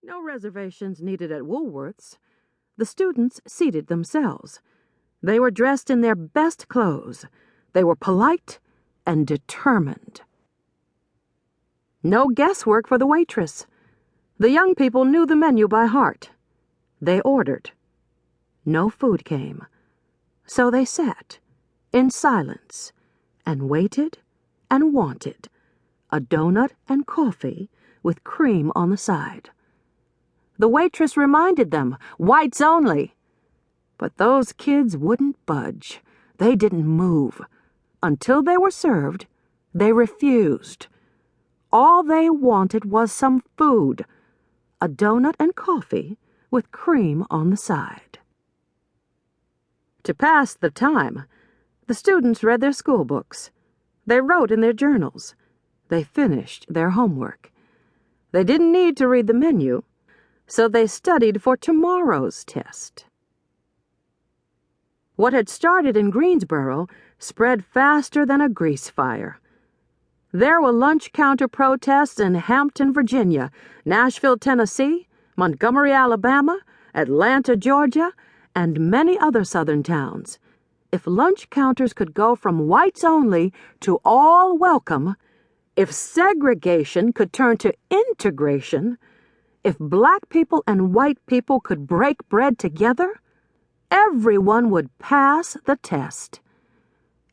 No reservations needed at Woolworth's. The students seated themselves. They were dressed in their best clothes. They were polite and determined. No guesswork for the waitress. The young people knew the menu by heart. They ordered. No food came. So they sat, in silence, and waited and wanted a donut and coffee with cream on the side. The waitress reminded them, whites only. But those kids wouldn't budge. They didn't move. Until they were served, they refused. All they wanted was some food, a donut and coffee with cream on the side. To pass the time, the students read their school books. They wrote in their journals. They finished their homework. They didn't need to read the menu, so they studied for tomorrow's test. What had started in Greensboro spread faster than a grease fire. There were lunch counter protests in Hampton, Virginia, Nashville, Tennessee, Montgomery, Alabama, Atlanta, Georgia, and many other southern towns. If lunch counters could go from whites only to all welcome, if segregation could turn to integration, if black people and white people could break bread together, everyone would pass the test.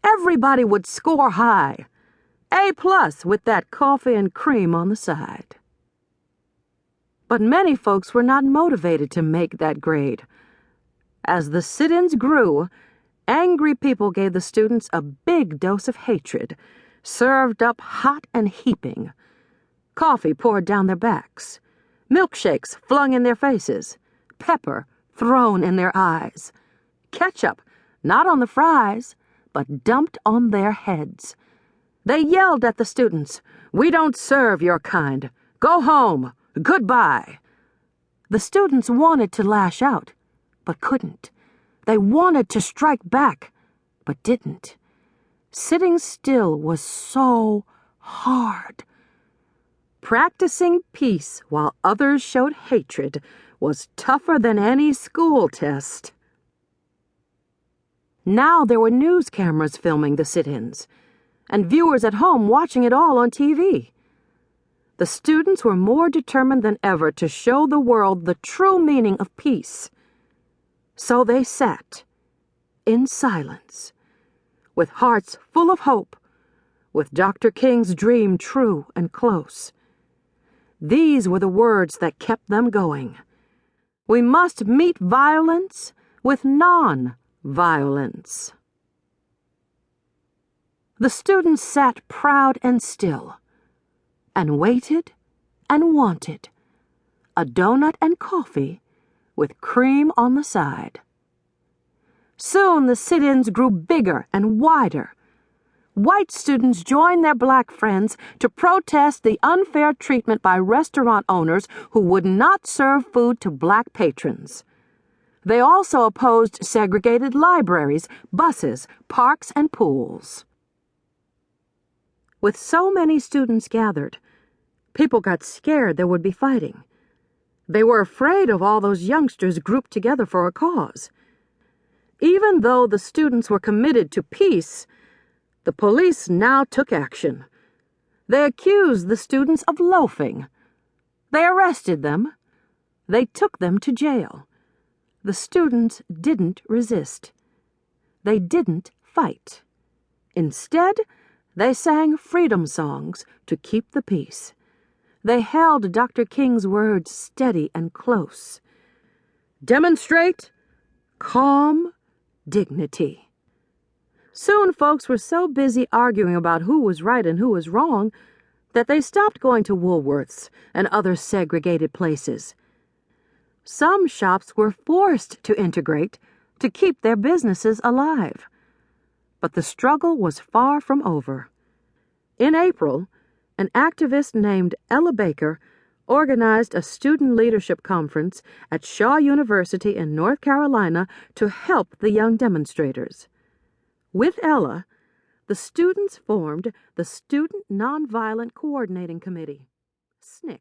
Everybody would score high. A+ with that coffee and cream on the side. But many folks were not motivated to make that grade. As the sit-ins grew, angry people gave the students a big dose of hatred, served up hot and heaping. Coffee poured down their backs. Milkshakes flung in their faces, pepper thrown in their eyes, ketchup not on the fries, but dumped on their heads. They yelled at the students, "We don't serve your kind. Go home. Goodbye." The students wanted to lash out, but couldn't. They wanted to strike back, but didn't. Sitting still was so hard. Practicing peace while others showed hatred was tougher than any school test. Now there were news cameras filming the sit-ins, and viewers at home watching it all on TV. The students were more determined than ever to show the world the true meaning of peace. So they sat, in silence, with hearts full of hope, with Dr. King's dream true and close. These were the words that kept them going. We must meet violence with non-violence. The students sat proud and still, and waited and wanted a donut and coffee with cream on the side. Soon the sit-ins grew bigger and wider. White students joined their black friends to protest the unfair treatment by restaurant owners who would not serve food to black patrons. They also opposed segregated libraries, buses, parks, and pools. With so many students gathered, people got scared there would be fighting. They were afraid of all those youngsters grouped together for a cause. Even though the students were committed to peace, the police now took action. They accused the students of loafing. They arrested them. They took them to jail. The students didn't resist. They didn't fight. Instead, they sang freedom songs to keep the peace. They held Dr. King's words steady and close. Demonstrate calm dignity. Soon folks were so busy arguing about who was right and who was wrong that they stopped going to Woolworth's and other segregated places. Some shops were forced to integrate to keep their businesses alive. But the struggle was far from over. In April, an activist named Ella Baker organized a student leadership conference at Shaw University in North Carolina to help the young demonstrators. With Ella, the students formed the Student Nonviolent Coordinating Committee, SNCC.